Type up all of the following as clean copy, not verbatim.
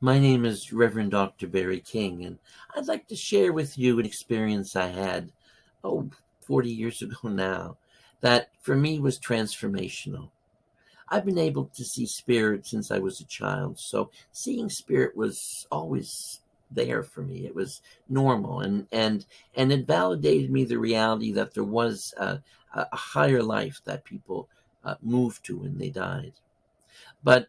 My name is Rev Dr Barry King, and I'd like to share with you an experience I had, 40 years ago now, that for me was transformational. I've been able to see spirit since I was a child, so seeing spirit was always there for me. It was normal, and it validated me the reality that there was a higher life that people moved to when they died. But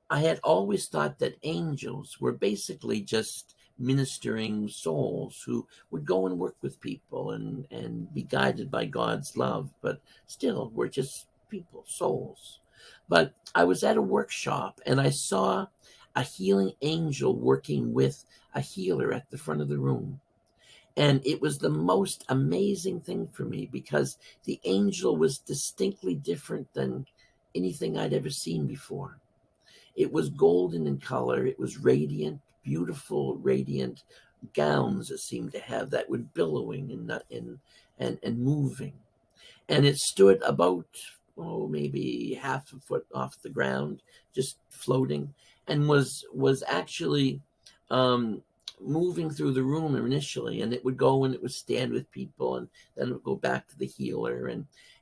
I had always thought that angels were basically just ministering souls who would go and work with people and be guided by God's love, but still we're just people, souls. But I was at a workshop and I saw a healing angel working with a healer at the front of the room. And it was the most amazing thing for me because the angel was distinctly different than anything I'd ever seen before. It was golden in color. It was radiant, beautiful, radiant gowns it seemed to have that were billowing and moving. And it stood about, maybe half a foot off the ground, just floating, and was actually um, moving through the room initially. And it would go and it would stand with people, and then it would go back to the healer.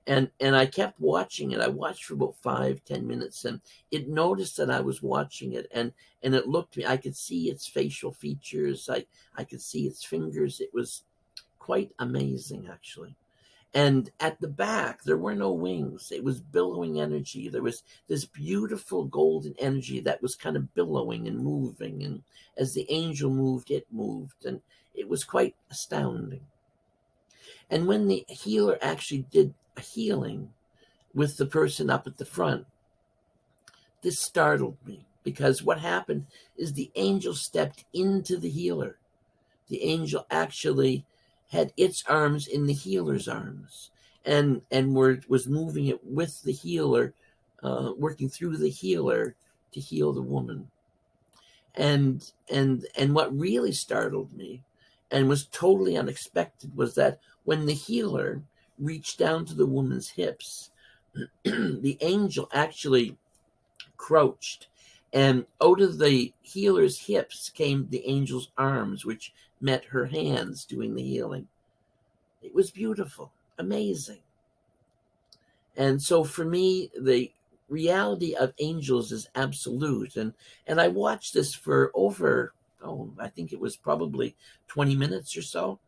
And I kept watching it. I watched for about 5, 10 minutes, and it noticed that I was watching it, and it looked at me. I could see its facial features. I could see its fingers. It was quite amazing, actually. And at the back, there were no wings. It was billowing energy. There was this beautiful golden energy that was kind of billowing and moving. And as the angel moved, it moved. And it was quite astounding. And when the healer actually did a healing with the person up at the front, this startled me because what happened is the angel stepped into the healer. The angel actually had its arms in the healer's arms, and was moving it with the healer, working through the healer to heal the woman. And what really startled me and was totally unexpected was that when the healer reached down to the woman's hips, the angel actually crouched, and out of the healer's hips came the angel's arms, which met her hands doing the healing. It was beautiful, amazing. And so for me, the reality of angels is absolute. And I watched this for over, I think it was probably 20 minutes or so.